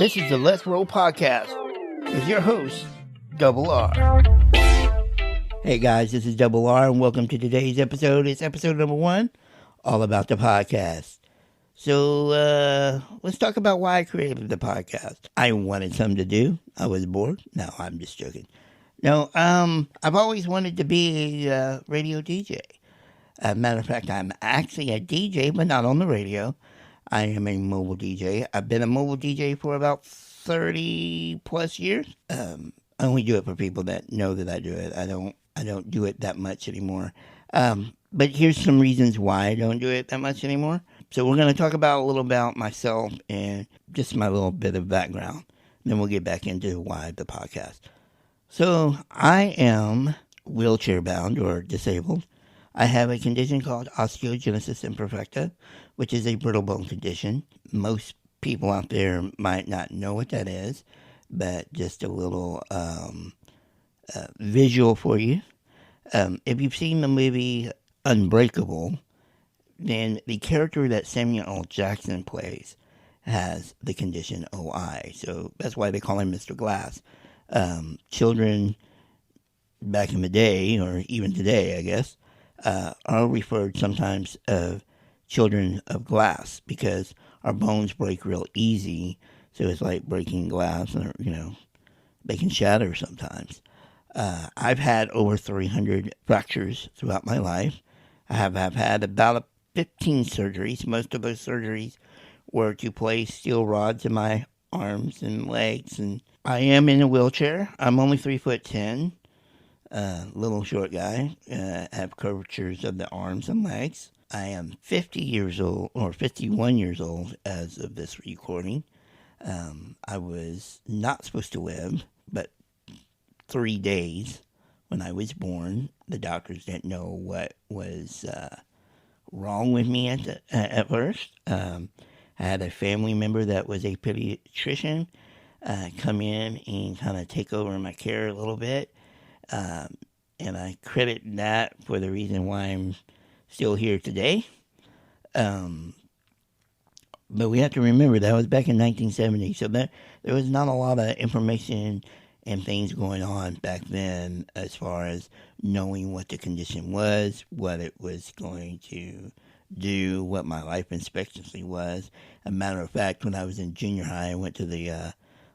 This is the Let's Roll Podcast with your host, Double R. Hey guys, this is Double R, and welcome to today's episode. It's episode number 1, all about the podcast. So, let's talk about why I created the podcast. I wanted something to do. I was bored. No, I'm just joking. No, I've always wanted to be a radio DJ. Matter of fact, I'm actually a DJ, but not on the radio. I am a mobile DJ. I've been a mobile DJ for about 30 plus years. I only do it for people that know that I do it. I don't do it that much anymore. But here's some reasons why I don't do it that much anymore. So we're going to talk about a little about myself and just my little bit of background. Then we'll get back into why the podcast. So I am wheelchair bound or disabled. I have a condition called osteogenesis imperfecta, which is a brittle bone condition. Most people out there might not know what that is, but just a little visual for you. If you've seen the movie Unbreakable, then the character that Samuel L. Jackson plays has the condition OI. So that's why they call him Mr. Glass. Children back in the day, or even today, I guess, are referred sometimes of children of glass because our bones break real easy. So it's like breaking glass, or, they can shatter sometimes. I've had over 300 fractures throughout my life. I have had about 15 surgeries. Most of those surgeries were to place steel rods in my arms and legs, and I am in a wheelchair. I'm only 3'10", little short guy. Have curvatures of the arms and legs. I am 50 years old, or 51 years old as of this recording. I was not supposed to live, but 3 days when I was born. The doctors didn't know what was wrong with me at first. I had a family member that was a pediatrician come in and kind of take over my care a little bit. And I credit that for the reason why I'm still here today. But we have to remember that was back in 1970, so there was not a lot of information and things going on back then as far as knowing what the condition was, what it was going to do, what my life expectancy was. As a matter of fact, when I was in junior high, I went to the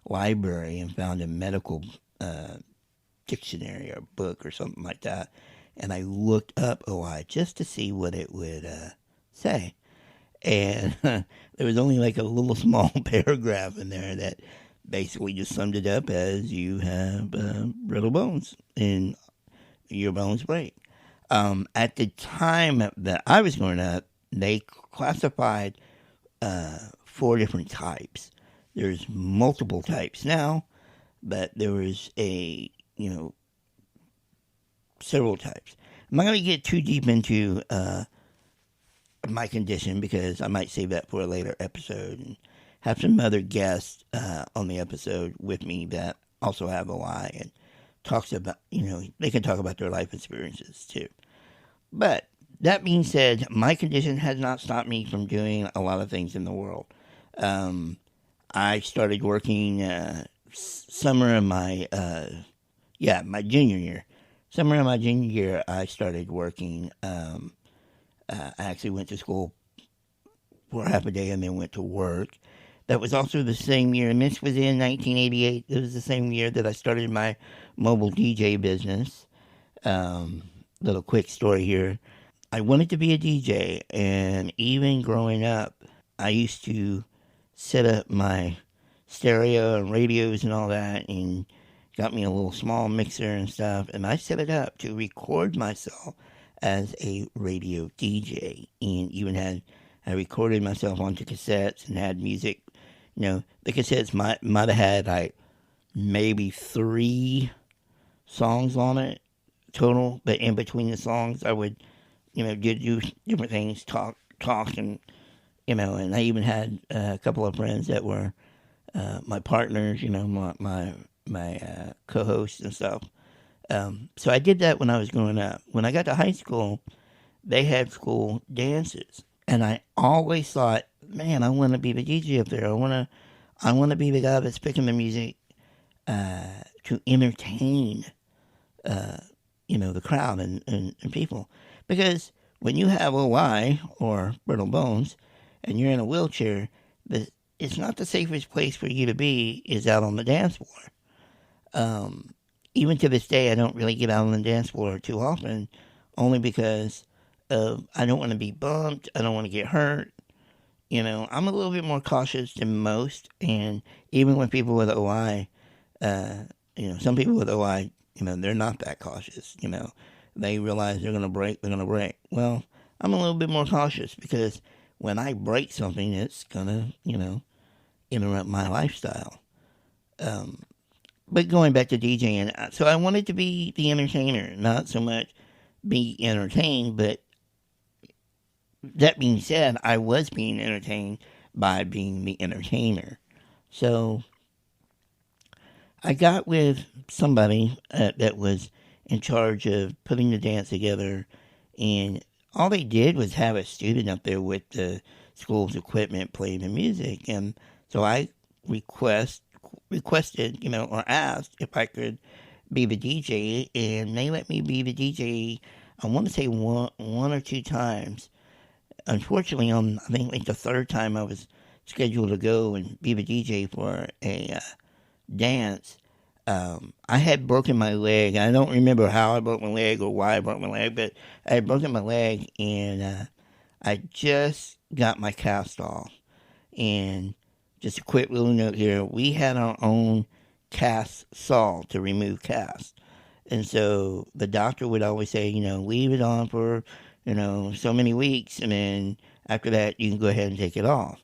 library and found a medical dictionary or book or something like that, and I looked up OI just to see what it would say. And there was only like a little small paragraph in there that basically just summed it up as you have brittle bones and your bones break. At the time that I was growing up, they classified 4 different types. There's multiple types now, but there was several types. I'm not going to get too deep into my condition because I might save that for a later episode and have some other guests on the episode with me that also have OI and talks about, they can talk about their life experiences too. But that being said, my condition has not stopped me from doing a lot of things in the world. I started working summer of my junior year. Summer of my junior year, I started working. I actually went to school for half a day and then went to work. That was also the same year, and this was in 1988. It was the same year that I started my mobile DJ business. Little quick story here. I wanted to be a DJ, and even growing up, I used to set up my stereo and radios and all that, and got me a little small mixer and stuff, and I set it up to record myself as a radio DJ, and even I recorded myself onto cassettes and had music. The cassettes might have had like maybe 3 songs on it total, but in between the songs I would, do different things, talk and, and I even had a couple of friends that were my partners, my co-hosts and stuff. So I did that when I was growing up. When I got to high school, they had school dances, and I always thought, man, I want to be the DJ up there. I want I want to be the guy that's picking the music to entertain, uh, the crowd and people. Because when you have OI or brittle bones and you're in a wheelchair, it's not the safest place for you to be is out on the dance floor. Even to this day, I don't really get out on the dance floor too often, only because I don't want to be bumped. I don't want to get hurt. I'm a little bit more cautious than most, and even with people with OI, uh, some people with OI, they're not that cautious. They realize they're gonna break, they're gonna break. Well, I'm a little bit more cautious because when I break something, it's gonna, interrupt my lifestyle. Um, but going back to DJing, so I wanted to be the entertainer, not so much be entertained, but that being said, I was being entertained by being the entertainer. So I got with somebody that was in charge of putting the dance together, and all they did was have a student up there with the school's equipment playing the music. And so I requested, or asked if I could be the DJ, and they let me be the DJ. I want to say one or two times. Unfortunately, on I think like the third time I was scheduled to go and be the DJ for a dance, I had broken my leg. I don't remember how I broke my leg or why I broke my leg, but I had broken my leg, and I just got my cast off. And just a quick little note here: we had our own cast saw to remove cast. And so the doctor would always say, leave it on for, so many weeks, and then after that, you can go ahead and take it off.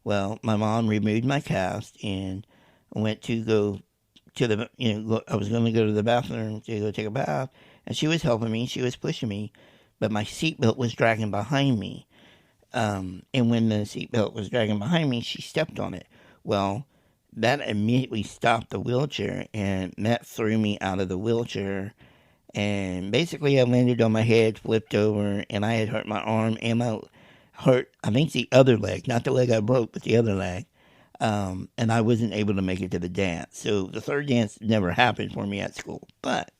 Well, my mom removed my cast, and I went to go to the, I was going to go to the bathroom to go take a bath, and she was helping me, she was pushing me, but my seatbelt was dragging behind me. And when the seatbelt was dragging behind me, she stepped on it. Well, that immediately stopped the wheelchair, and that threw me out of the wheelchair. And basically, I landed on my head, flipped over, and I had hurt my arm and I think the other leg, not the leg I broke, but the other leg. And I wasn't able to make it to the dance. So the third dance never happened for me at school. But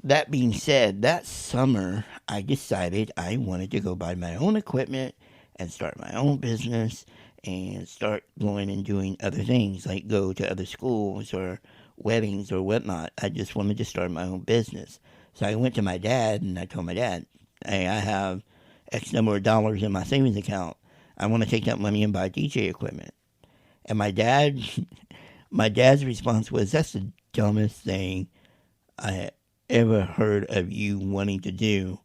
that being said, that summer I decided I wanted to go buy my own equipment and start my own business and start going and doing other things like go to other schools or weddings or whatnot. I just wanted to start my own business. So I went to my dad and I told my dad, hey, I have X number of dollars in my savings account. I want to take that money and buy DJ equipment. And my dad's response was, that's the dumbest thing I ever heard of you wanting to do.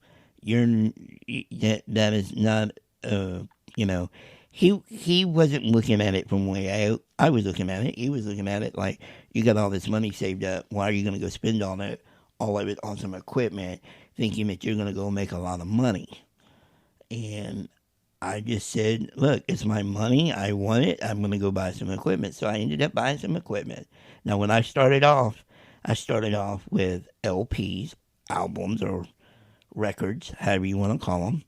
That is not you know he wasn't looking at it from the way I was looking at it. He was looking at it like, you got all this money saved up, why are you going to go spend all of it on some equipment thinking that you're going to go make a lot of money? And I just said, look, it's my money. I want it. I'm going to go buy some equipment. So I ended up buying some equipment. Now, when I started off with LPs, albums, or records, however you want to call them.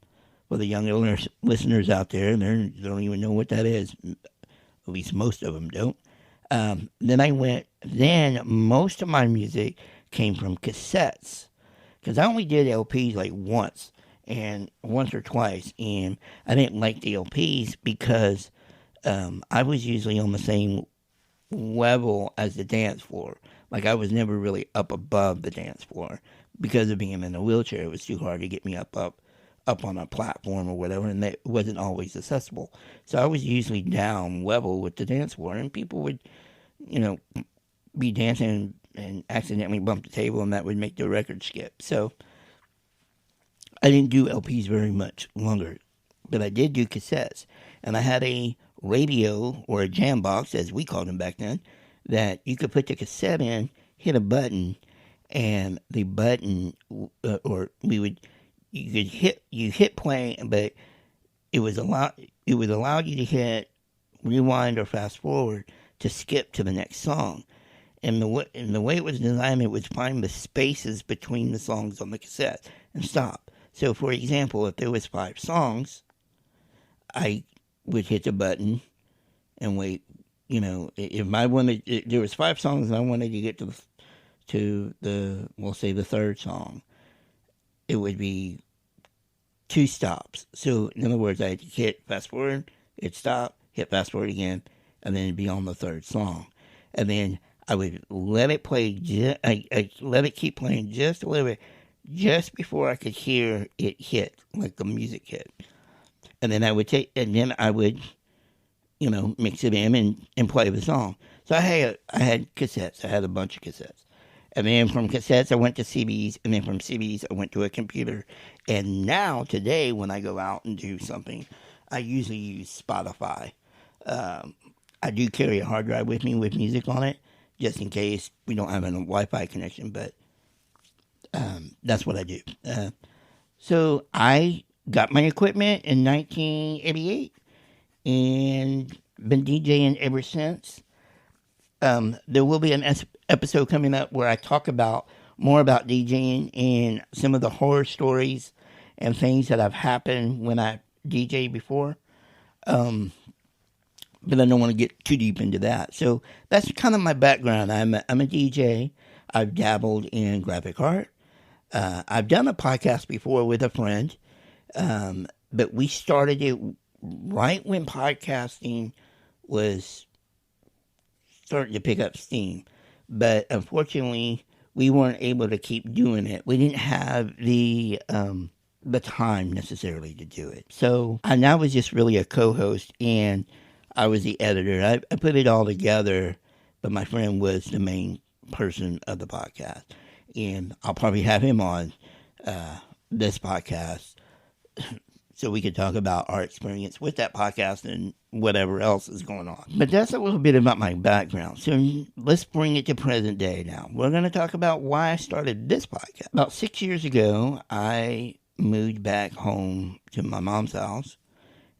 For the younger listeners out there, they don't even know what that is. At least most of them don't. Then most of my music came from cassettes. Because I only did LPs like once or twice, and I didn't like the LPs because I was usually on the same level as the dance floor. Like, I was never really up above the dance floor because of being in a wheelchair. It was too hard to get me up on a platform or whatever, and that wasn't always accessible. So I was usually down level with the dance floor, and people would, be dancing and accidentally bump the table, and that would make the record skip. So I didn't do LPs very much longer, but I did do cassettes. And I had a radio, or a jam box, as we called them back then, that you could put the cassette in, hit a button, and the button, you hit play, but it would allow you to hit rewind or fast forward to skip to the next song. And the way it was designed, it would find the spaces between the songs on the cassette and stop. So, for example, if there was 5 songs, I would hit the button and wait if I wanted, there was 5 songs and I wanted to get to the we'll say the third song, it would be 2 stops. So in other words, I'd hit fast forward, hit stop, hit fast forward again, and then it'd be on the third song, and then I would let it play. I let it keep playing just a little bit, just before I could hear it hit, like the music hit, and then I would mix it in and play the song. So I had cassettes. I had a bunch of cassettes. And then from cassettes, I went to CDs. And then from CDs, I went to a computer. And now, today, when I go out and do something, I usually use Spotify. Um, I do carry a hard drive with me with music on it, just in case we don't have a Wi-Fi connection. But that's what I do. So I got my equipment in 1988 and been DJing ever since. There will be an episode coming up where I talk more about DJing and some of the horror stories and things that have happened when I DJ before. Um, but I don't want to get too deep into that. So that's kind of my background. I'm a DJ. I've dabbled in graphic art. I've done a podcast before with a friend, but we started it right when podcasting was starting to pick up steam. But unfortunately, we weren't able to keep doing it. We didn't have the time necessarily to do it. So I was just really a co-host, and I was the editor. I put it all together, but my friend was the main person of the podcast, and I'll probably have him on this podcast so we could talk about our experience with that podcast and whatever else is going on. But that's a little bit about my background. So let's bring it to present day now. We're going to talk about why I started this podcast. About 6 years ago, I moved back home to my mom's house.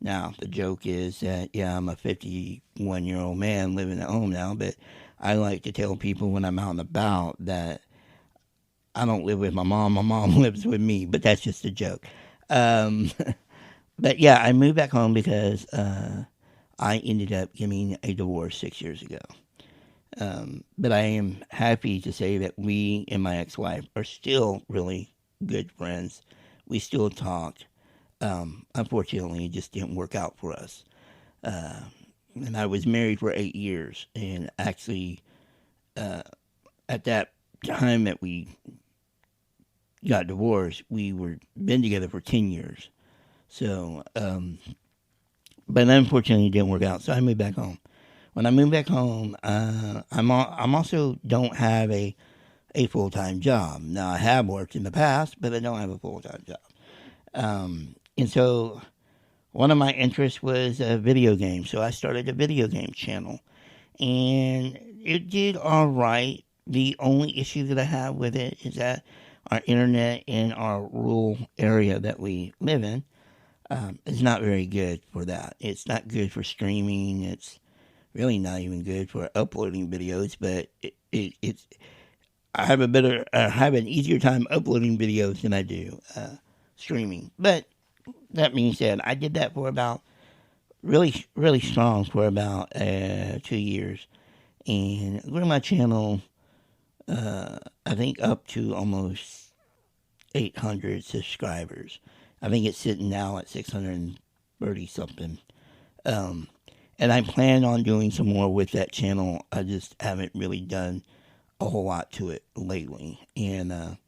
Now, the joke is that, yeah, I'm a 51-year-old man living at home now, but I like to tell people when I'm out and about that I don't live with my mom lives with me, but that's just a joke. But yeah, I moved back home because I ended up getting a divorce 6 years ago. But I am happy to say that we and my ex-wife are still really good friends. We still talk. Unfortunately, it just didn't work out for us. And I was married for 8 years, and actually, at that time that we got divorced, we were been together for 10 years. So, but unfortunately, it didn't work out. So I moved back home. When I moved back home, I'm also don't have a full-time job. Now, I have worked in the past, but I don't have a full-time job. And so one of my interests was video games. So I started a video game channel, and it did all right. The only issue that I have with it is that our internet in our rural area that we live in is not very good for that. It's not good for streaming. It's really not even good for uploading videos. But it's I have an easier time uploading videos than I do streaming. But that being said, I did that for about really really strong for about 2 years, and grew my channel. I think up to almost 800 subscribers. I think it's sitting now at 630 something. And I plan on doing some more with that channel. I just haven't really done a whole lot to it lately. And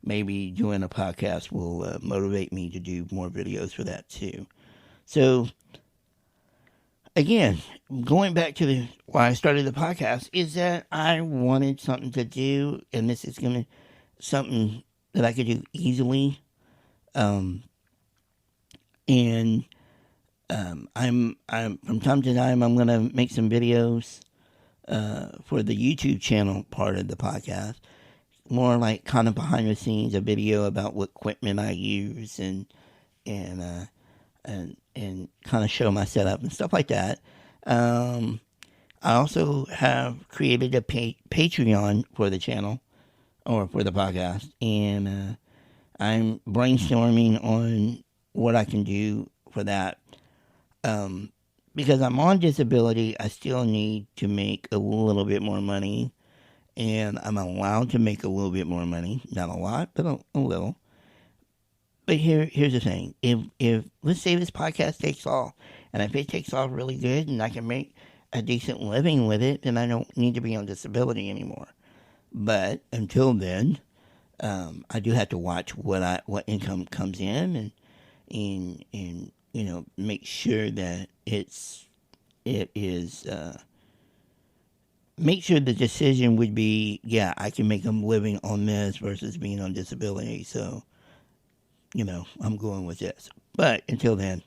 maybe doing a podcast will motivate me to do more videos for that too. So, again, going back to why I started the podcast is that I wanted something to do, and this is something that I could do easily. And I'm from time to time I'm gonna make some videos for the YouTube channel part of the podcast, more like kind of behind the scenes, a video about what equipment I use and kind of show my setup and stuff like that. I also have created a Patreon for the channel or for the podcast, and I'm brainstorming on what I can do for that. because I'm on disability, I still need to make a little bit more money, and I'm allowed to make a little bit more money. Not a lot, but a little. But here's the thing: if let's say this podcast takes off, and if it takes off really good, and I can make a decent living with it, then I don't need to be on disability anymore. But until then, I do have to watch what income comes in, and make sure that it is make sure the decision would be, yeah, I can make a living on this versus being on disability. So I'm going with this. But until then,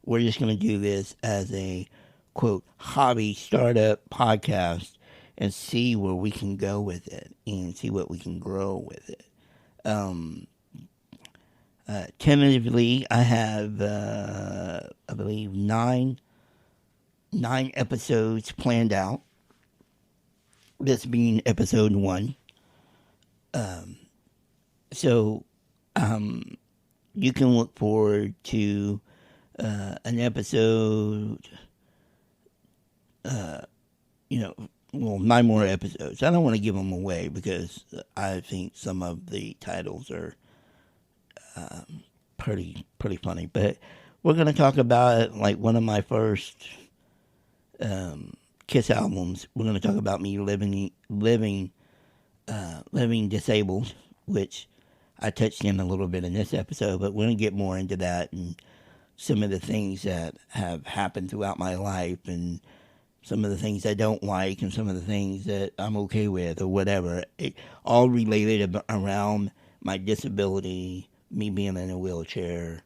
we're just going to do this as a quote hobby startup podcast and see where we can go with it and see what we can grow with it. Tentatively, I have, I believe, nine episodes planned out. This being episode 1. So, you can look forward to an episode. 9 more episodes. I don't want to give them away because I think some of the titles are pretty funny. But we're going to talk about like one of my first Kiss albums. We're going to talk about me living disabled, which I touched in a little bit in this episode. But we're going to get more into that and some of the things that have happened throughout my life, and some of the things I don't like, and some of the things that I'm okay with, or whatever. It all related around my disability, me being in a wheelchair,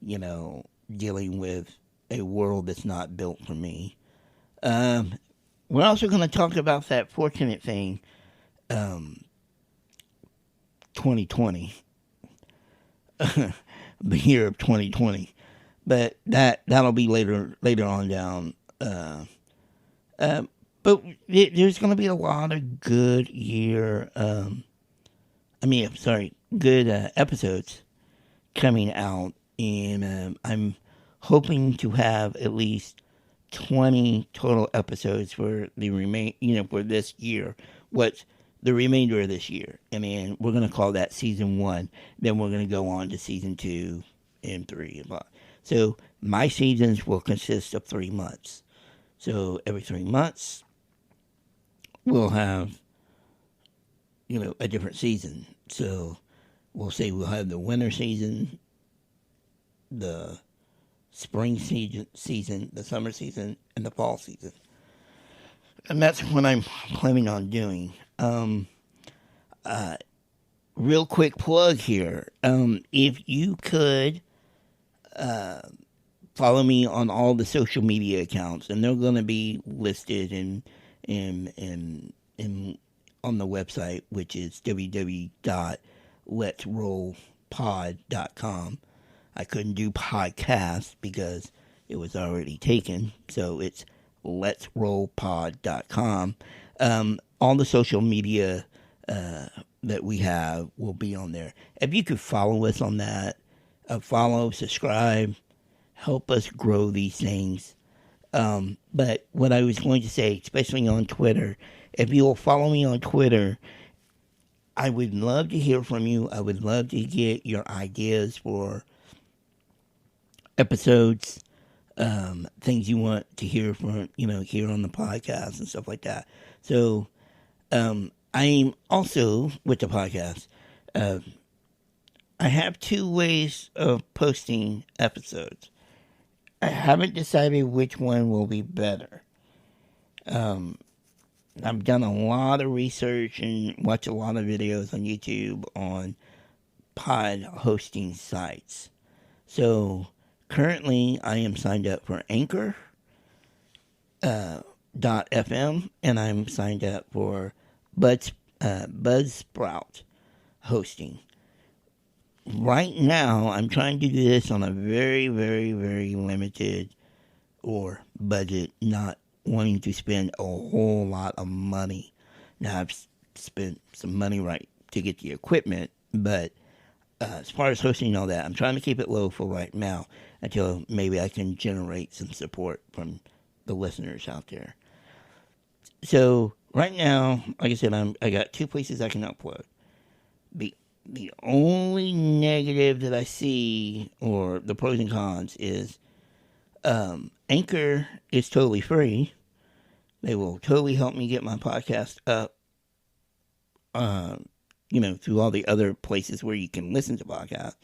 dealing with a world that's not built for me. We're also going to talk about that fortunate thing, 2020, the year of 2020. But that'll be later on down. But there's going to be a lot of good episodes coming out, and I'm hoping to have at least 20 total episodes for for this year. What's the remainder of this year? And then we're going to call that season 1. Then we're going to go on to season 2 and 3 and 5. So my seasons will consist of 3 months. So every 3 months, we'll have, a different season. So we'll say we'll have the winter season, the spring season, the summer season, and the fall season. And that's what I'm planning on doing. Real quick plug here. If you could follow me on all the social media accounts, and they're going to be listed in on the website, which is www.letsrollpod.com. I couldn't do podcast because it was already taken, so it's letsrollpod.com. All the social media that we have will be on there. If you could follow us on that, follow, subscribe, help us grow these things. But what I was going to say, especially on Twitter, if you'll follow me on Twitter, I would love to hear from you. I would love to get your ideas for episodes, things you want to hear from, here on the podcast and stuff like that. So, I'm also with the podcast. I have 2 ways of posting episodes. I haven't decided which one will be better. I've done a lot of research and watched a lot of videos on YouTube on pod hosting sites. So currently I am signed up for Anchor .fm, and I'm signed up for Buzzsprout hosting. Right now, I'm trying to do this on a very, very, very limited or budget, not wanting to spend a whole lot of money. Now, I've spent some money to get the equipment, but as far as hosting and all that, I'm trying to keep it low for right now. until maybe I can generate some support from the listeners out there. So right now, like I said, I got 2 places I can upload. The the only negative that I see, or the pros and cons, is Anchor is totally free. They will totally help me get my podcast up, through all the other places where you can listen to podcasts.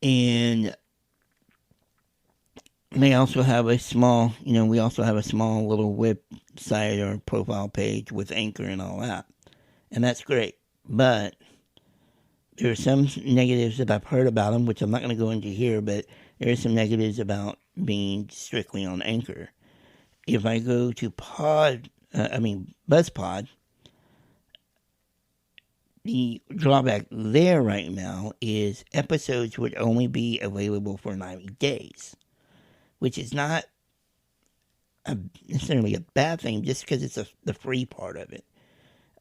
And they also have a small, we also have a small little website or profile page with Anchor and all that. And that's great. But there are some negatives that I've heard about them, which I'm not going to go into here, but there are some negatives about being strictly on Anchor. If I go to BuzzPod, the drawback there right now is episodes would only be available for 90 days, which is not necessarily a bad thing, just because it's the free part of it.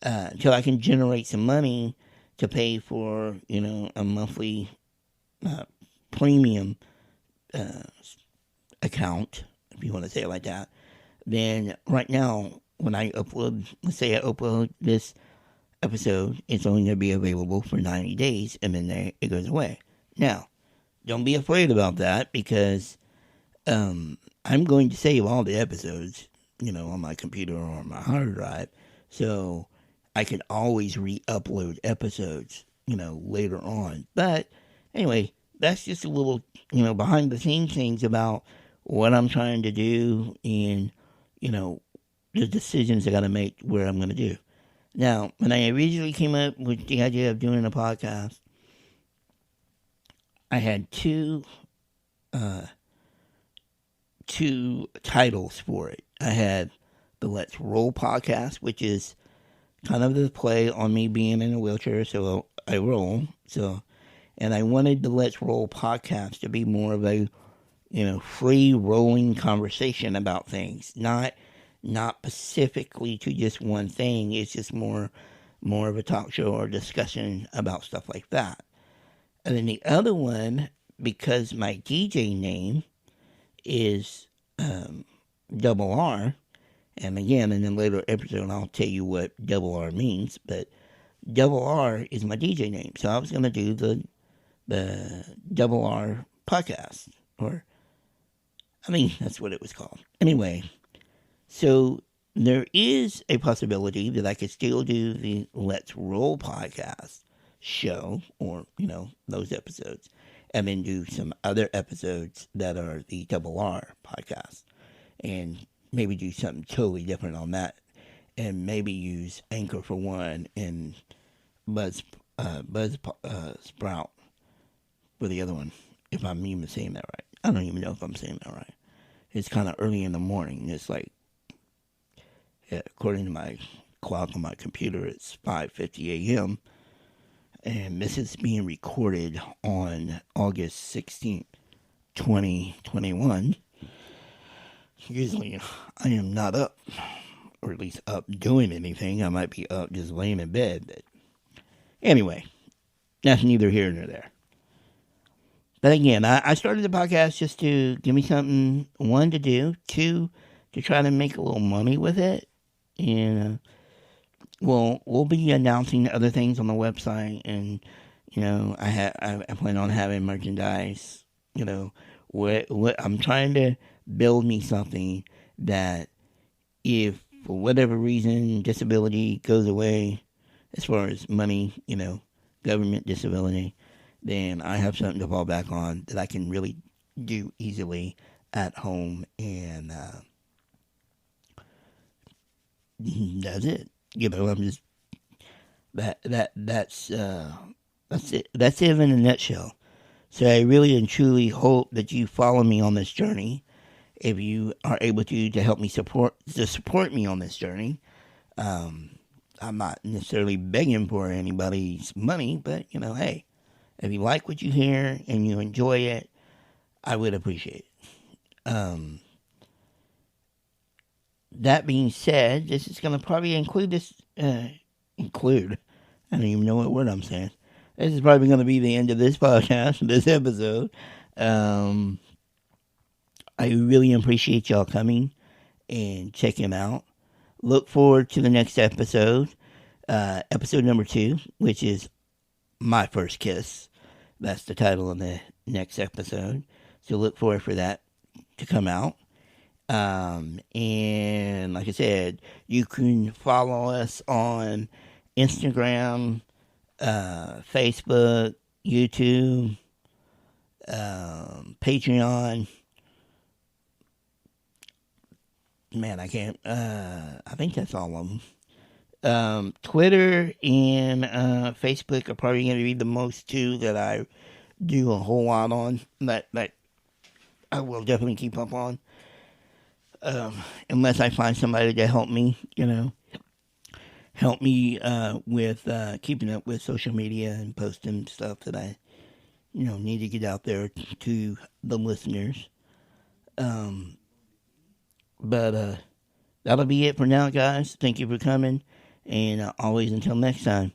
Until I can generate some money to pay for, a monthly premium account, if you want to say it like that, then right now, when I upload, let's say I upload this episode, it's only going to be available for 90 days, and then it goes away. Now, don't be afraid about that, because I'm going to save all the episodes, on my computer or on my hard drive, so I can always re-upload episodes, later on. But anyway, that's just a little, behind the scenes things about what I'm trying to do and, the decisions I got to make where I'm going to do. Now, when I originally came up with the idea of doing a podcast, I had two titles for it. I had the Let's Roll podcast, which is kind of the play on me being in a wheelchair, so I roll. And I wanted the Let's Roll podcast to be more of a, free rolling conversation about things, not specifically to just one thing. It's just more of a talk show or discussion about stuff like that. And then the other one, because my DJ name is Double R, and again, in a later episode, I'll tell you what Double R means, but Double R is my DJ name. So I was going to do the Double R podcast, that's what it was called. Anyway, so there is a possibility that I could still do the Let's Roll podcast show, or, those episodes, and then do some other episodes that are the Double R podcast, and maybe do something totally different on that, and maybe use Anchor for one and Sprout for the other one, if I'm even saying that right. I don't even know if I'm saying that right. It's kind of early in the morning. It's like, according to my clock on my computer, it's 5:50 a.m., and this is being recorded on August 16th, 2021. Usually, I am not up, or at least up doing anything. I might be up just laying in bed. But anyway, that's neither here nor there. But again, I started the podcast just to give me something, one, to do, two, to try to make a little money with it. And we'll be announcing other things on the website, and I plan on having merchandise. What I'm trying to build me something that, if for whatever reason disability goes away, as far as money, government disability, then I have something to fall back on that I can really do easily at home, and that's it. I'm just that's it. That's it in a nutshell. So I really and truly hope that you follow me on this journey. If you are able to help me support me on this journey, I'm not necessarily begging for anybody's money, but hey, if you like what you hear and you enjoy it, I would appreciate it. That being said, this is going to probably include. I don't even know what word I'm saying. This is probably going to be the end of this podcast, this episode. Um, I really appreciate y'all coming and checking them out. Look forward to the next episode, episode number 2, which is My First Kiss. That's the title of the next episode. So look forward for that to come out. And like I said, you can follow us on Instagram, Facebook, YouTube, Patreon. Man, I can't. I think that's all of them. Twitter and Facebook are probably going to be the most two that I do a whole lot on. That I will definitely keep up on. Unless I find somebody to help me, help me with keeping up with social media and posting stuff that I, need to get out there to the listeners. But that'll be it for now, guys. Thank you for coming, and always until next time,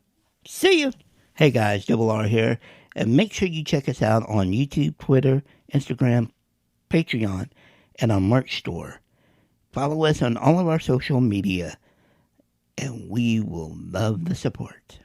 see you. Hey guys, Double R here, and make sure you check us out on YouTube, Twitter, Instagram, Patreon, and our merch store. Follow us on all of our social media, and we will love the support.